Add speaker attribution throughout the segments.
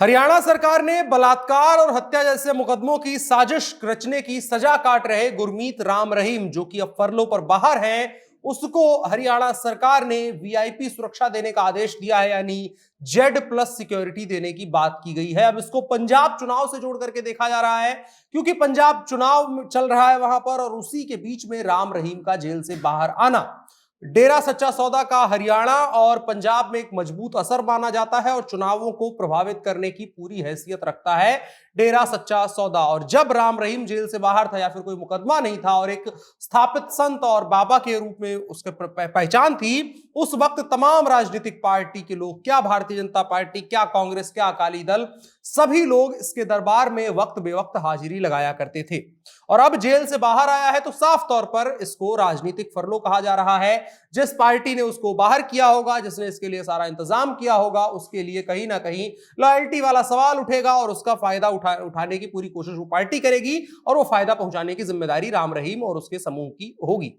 Speaker 1: हरियाणा सरकार ने बलात्कार और हत्या जैसे मुकदमों की साजिश रचने की सजा काट रहे गुरमीत राम रहीम, जो कि अब फरलो पर बाहर हैं, उसको हरियाणा सरकार ने वीआईपी सुरक्षा देने का आदेश दिया है, यानी जेड प्लस सिक्योरिटी देने की बात की गई है। अब इसको पंजाब चुनाव से जोड़ करके देखा जा रहा है, क्योंकि पंजाब चुनाव चल रहा है वहां पर, और उसी के बीच में राम रहीम का जेल से बाहर आना डेरा सच्चा सौदा का हरियाणा और पंजाब में एक मजबूत असर माना जाता है और चुनावों को प्रभावित करने की पूरी हैसियत रखता है डेरा सच्चा सौदा। और जब राम रहीम जेल से बाहर था या फिर कोई मुकदमा नहीं था और एक स्थापित संत और बाबा के रूप में उसके पहचान थी, उस वक्त तमाम राजनीतिक पार्टी के लोग, क्या भारतीय जनता पार्टी, क्या कांग्रेस, क्या अकाली दल, सभी लोग इसके दरबार में वक्त बेवक्त हाजिरी लगाया करते थे। और अब जेल से बाहर आया है तो साफ तौर पर इसको राजनीतिक फरलो कहा जा रहा है। जिस पार्टी ने उसको बाहर किया होगा, जिसने इसके लिए सारा इंतजाम किया होगा, उसके लिए कहीं ना कहीं लॉयल्टी वाला सवाल उठेगा और उसका फायदा उठाने की पूरी कोशिश वो पार्टी करेगी, और वो फायदा पहुंचाने की जिम्मेदारी राम रहीम और उसके समूह की होगी।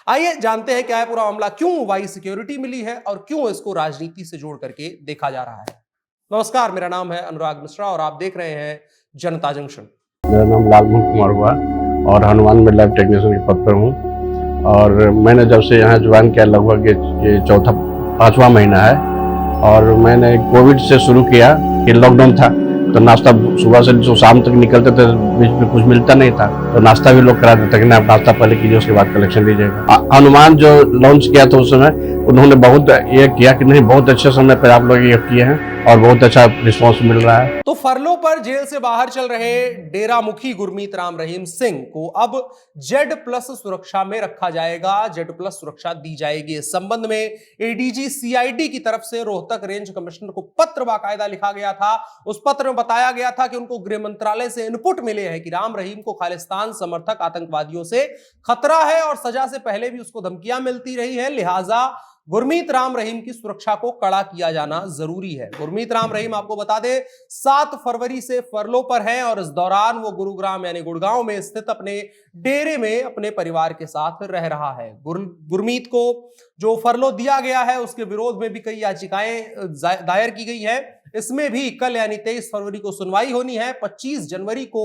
Speaker 1: आइए जानते हैं क्या है पूरा मामला, क्यों वाई सिक्योरिटी मिली है और क्यों इसको राजनीति से जोड़ करके देखा जा रहा है। नमस्कार, मेरा नाम है अनुराग मिश्रा और आप देख रहे हैं जनता जंक्शन।
Speaker 2: मेरा नाम लालमोहन कुमार हुआ और हनुमान में लैब टेक्नीशियन के पद पर हूँ। और मैंने जब से यहाँ ज्वाइन किया, लगभग ये चौथा पाँचवा महीना है। और मैंने कोविड से शुरू किया कि लॉकडाउन था तो नाश्ता सुबह से जो शाम तक निकलते थे, बीच में कुछ मिलता नहीं था तो नाश्ता भी लोग करा देते कि आप नाश्ता पहले कीजिए, उसके बाद कलेक्शन लीजिएगा। हनुमान जो लॉन्च किया था उस समय उन्होंने बहुत ये किया कि नहीं, बहुत अच्छे समय पर आप लोग ये किए हैं और बहुत अच्छा रिस्पॉन्स मिल रहा है।
Speaker 1: तो फरलो पर जेल से बाहर चल रहे डेरा मुखी गुरमीत राम रहीम सिंह को अब जेड प्लस सुरक्षा में रखा जाएगा, जेड प्लस सुरक्षा दी जाएगी। इस संबंध में एडीजी सीआईडी की तरफ से रोहतक रेंज कमिश्नर को पत्र बाकायदा लिखा गया था। उस पत्र में बताया गया था कि उनको गृह मंत्रालय से इनपुट मिले हैं कि राम रहीम को खालिस्तान समर्थक आतंकवादियों से खतरा है और सजा से पहले भी उसको धमकियां मिलती रही है, लिहाजा गुरमीत राम रहीम की सुरक्षा को कड़ा किया जाना जरूरी है। गुरमीत राम रहीम, आपको बता दें, 7 फरवरी से फरलो पर हैं और इस दौरान वो गुरुग्राम यानी गुड़गांव में स्थित अपने डेरे में अपने परिवार के साथ रह रहा है। गुरमीत को जो फरलो दिया गया है उसके विरोध में भी कई याचिकाएं दायर की गई है। इसमें भी कल यानी 23 फरवरी को सुनवाई होनी है। 25 जनवरी को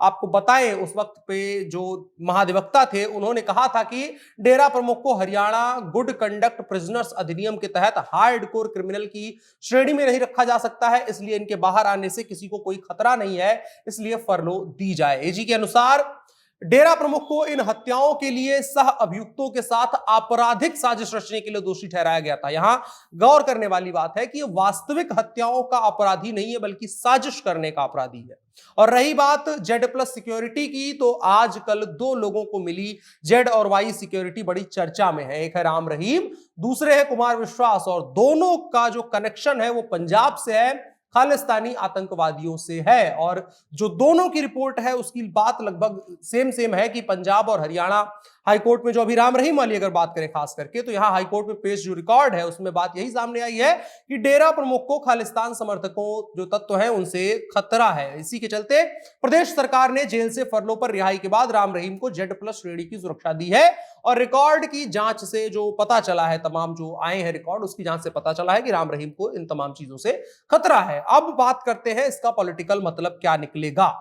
Speaker 1: आपको बताएं, उस वक्त पे जो महाधिवक्ता थे उन्होंने कहा था कि डेरा प्रमुख को हरियाणा गुड कंडक्ट प्रिजनर्स अधिनियम के तहत हार्डकोर क्रिमिनल की श्रेणी में नहीं रखा जा सकता है, इसलिए इनके बाहर आने से किसी को कोई खतरा नहीं है, इसलिए फरलो दी जाए। एजी के अनुसार डेरा प्रमुख को इन हत्याओं के लिए सह अभियुक्तों के साथ आपराधिक साजिश रचने के लिए दोषी ठहराया गया था। यहां गौर करने वाली बात है कि वास्तविक हत्याओं का अपराधी नहीं है बल्कि साजिश करने का अपराधी है। और रही बात जेड प्लस सिक्योरिटी की, तो आजकल 2 लोगों को मिली जेड और वाई सिक्योरिटी बड़ी चर्चा में है। एक है राम रहीम, दूसरे है कुमार विश्वास, और दोनों का जो कनेक्शन है वो पंजाब से है, खालिस्तानी आतंकवादियों से है। और जो दोनों की रिपोर्ट है उसकी बात लगभग सेम है कि पंजाब और हरियाणा हाईकोर्ट में, जो अभी राम रहीम वाली अगर बात करें खास करके, तो यहां हाईकोर्ट में पेश जो रिकॉर्ड है उसमें बात यही सामने आई है कि डेरा प्रमुख को खालिस्तान समर्थकों जो तत्व हैं उनसे खतरा है। इसी के चलते प्रदेश सरकार ने जेल से फरलो पर रिहाई के बाद राम रहीम को जेड प्लस श्रेणी की सुरक्षा दी है। और रिकॉर्ड की जांच से जो पता चला है, तमाम जो आए हैं रिकॉर्ड, उसकी जांच से पता चला है कि राम रहीम को इन तमाम चीजों से खतरा है। अब बात करते हैं इसका पॉलिटिकल मतलब क्या निकलेगा।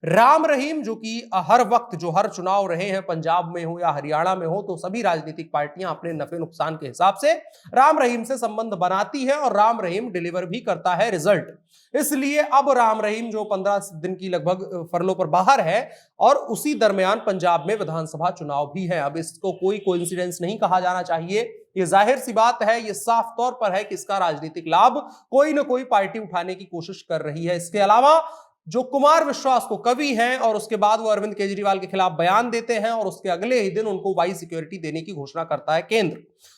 Speaker 1: राम रहीम जो कि हर वक्त, जो हर चुनाव रहे हैं, पंजाब में हो या हरियाणा में हो, तो सभी राजनीतिक पार्टियां अपने नफे नुकसान के हिसाब से राम रहीम से संबंध बनाती है और राम रहीम डिलीवर भी करता है रिजल्ट। इसलिए अब राम रहीम जो 15 दिन की लगभग फरलो पर बाहर है, और उसी दरमियान पंजाब में विधानसभा चुनाव भी है। अब इसको कोई कोइंसिडेंस नहीं कहा जाना चाहिए, ये जाहिर सी बात है, ये साफ तौर पर है कि इसका राजनीतिक लाभ कोई ना कोई पार्टी उठाने की कोशिश कर रही है। इसके अलावा जो कुमार विश्वास को कवि हैं और उसके बाद वो अरविंद केजरीवाल के खिलाफ बयान देते हैं और उसके अगले ही दिन उनको वाई सिक्योरिटी देने की घोषणा करता है केंद्र।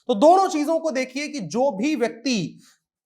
Speaker 1: तो दोनों चीजों को देखिए कि जो भी व्यक्ति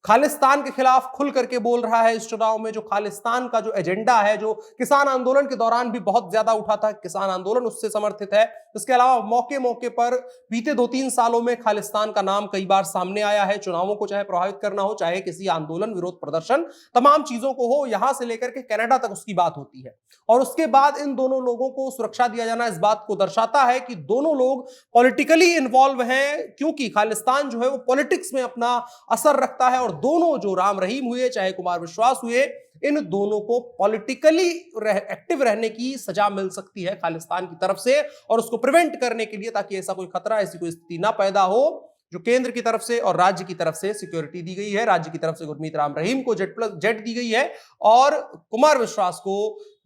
Speaker 1: खालिस्तान के खिलाफ खुल करके बोल रहा है इस चुनाव में, जो खालिस्तान का जो एजेंडा है, जो किसान आंदोलन के दौरान भी बहुत ज्यादा उठा था, किसान आंदोलन उससे समर्थित है। इसके अलावा मौके मौके पर बीते 2-3 सालों में खालिस्तान का नाम कई बार सामने आया है। चुनावों को चाहे प्रभावित करना हो, चाहे किसी आंदोलन, विरोध प्रदर्शन, तमाम चीजों को हो, यहां से लेकर के कनाडा तक उसकी बात होती है। और उसके बाद इन दोनों लोगों को सुरक्षा दिया जाना इस बात को दर्शाता है कि दोनों लोग पॉलिटिकली इन्वॉल्व हैं, क्योंकि खालिस्तान जो है वो पॉलिटिक्स में अपना असर रखता है। और दोनों, जो राम रहीम हुए चाहे कुमार विश्वास हुए, इन दोनों को पॉलिटिकली एक्टिव रहने की सजा मिल सकती है खालिस्तान की तरफ से, और उसको प्रिवेंट करने के लिए, ताकि ऐसा कोई खतरा, ऐसी कोई स्थिति ना पैदा हो, जो केंद्र की तरफ से और राज्य की तरफ से सिक्योरिटी दी गई है। राज्य की तरफ से गुरमीत राम रहीम को जेड दी गई है, और कुमार विश्वास को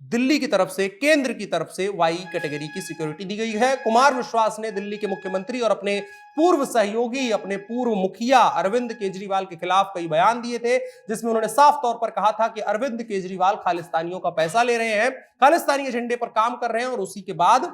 Speaker 1: दिल्ली की तरफ से, केंद्र की तरफ से वाई कैटेगरी की सिक्योरिटी दी गई है। कुमार विश्वास ने दिल्ली के मुख्यमंत्री और अपने पूर्व सहयोगी, अपने पूर्व मुखिया अरविंद केजरीवाल के खिलाफ कई बयान दिए थे, जिसमें उन्होंने साफ तौर पर कहा था कि अरविंद केजरीवाल खालिस्तानियों का पैसा ले रहे हैं, खालिस्तानी एजेंडे पर काम कर रहे हैं, और उसी के बाद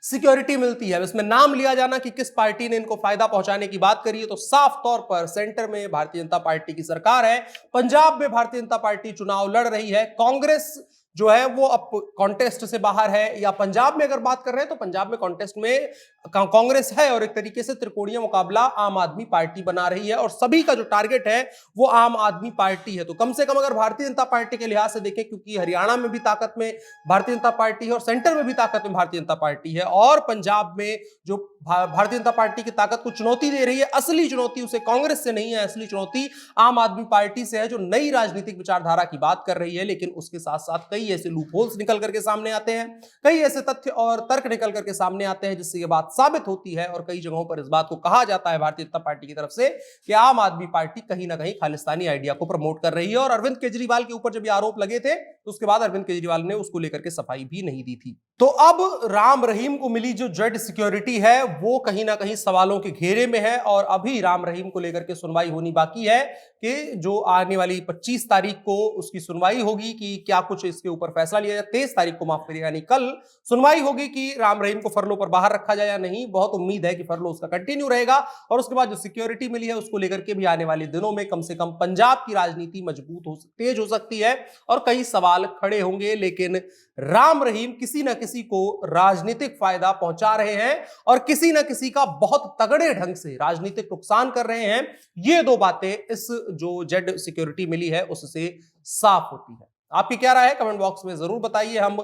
Speaker 1: सिक्योरिटी मिलती है। इसमें नाम लिया जाना कि किस पार्टी ने इनको फायदा पहुंचाने की बात करी है, तो साफ तौर पर सेंटर में भारतीय जनता पार्टी की सरकार है, पंजाब में भारतीय जनता पार्टी चुनाव लड़ रही है, कांग्रेस जो है वो अब कॉन्टेस्ट से बाहर है, या पंजाब में अगर बात कर रहे हैं तो पंजाब में कॉन्टेस्ट में कांग्रेस है, और एक तरीके से त्रिकोणीय मुकाबला आम आदमी पार्टी बना रही है, और सभी का जो टारगेट है वो आम आदमी पार्टी है। तो कम से कम अगर भारतीय जनता पार्टी के लिहाज से देखें, क्योंकि हरियाणा में भी ताकत में भारतीय जनता पार्टी है और सेंटर में भी ताकत में भारतीय जनता पार्टी है, और पंजाब में जो भारतीय जनता पार्टी की ताकत को चुनौती दे रही है, असली चुनौती उसे कांग्रेस से नहीं है, असली चुनौती आम आदमी पार्टी से है, जो नई राजनीतिक विचारधारा की बात कर रही है। लेकिन उसके साथ साथ कई ऐसे लूप होल्स निकल करके सामने आते हैं, कई ऐसे तथ्य और तर्क निकल करके सामने आते हैं, जिससे यह बात साबित होती है, और कई जगहों पर इस बात को कहा जाता है भारतीय जनता पार्टी की तरफ से कि आम आदमी पार्टी कहीं ना कहीं खालिस्तानी आइडिया को प्रमोट कर रही है। और अरविंद केजरीवाल के ऊपर जब ये आरोप लगे थे, तो उसके बाद अरविंद केजरीवाल ने उसको लेकर के सफाई भी नहीं दी थी। तो अब राम रहीम को मिली जो जेड सिक्योरिटी है, वो कहीं ना कहीं सवालों के घेरे में है, और अभी राम रहीम को लेकर के सुनवाई होनी बाकी है, कि जो आने वाली 25 तारीख को उसकी सुनवाई होगी कि क्या कुछ इसके ऊपर फैसला लिया जाए। 23 तारीख को, माफ करिए, यानी कल सुनवाई होगी कि राम रहीम को फरलो पर बाहर रखा जाए या नहीं। बहुत उम्मीद है कि फरलो उसका कंटिन्यू रहेगा, और उसके बाद जो सिक्योरिटी मिली है उसको लेकर के भी आने वाले दिनों में कम से कम पंजाब की राजनीति मजबूत तेज हो सकती है, और कई सवाल खड़े होंगे। लेकिन राम रहीम किसी ना किसी को राजनीतिक फायदा पहुंचा रहे हैं, और किसी ना किसी का बहुत तगड़े ढंग से राजनीतिक नुकसान कर रहे हैं। ये दो बातें इस जो जेड सिक्योरिटी मिली है उससे साफ होती है। आपकी क्या राय है, कमेंट बॉक्स में जरूर बताइए। हम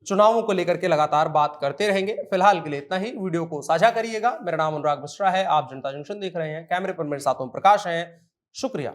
Speaker 1: चुनावों को लेकर के लगातार बात करते रहेंगे। फिलहाल के लिए इतना ही। वीडियो को साझा करिएगा। मेरा नाम अनुराग मिश्रा है, आप जनता जंक्शन देख रहे हैं। कैमरे पर मेरे साथ ओम प्रकाश हैं। शुक्रिया।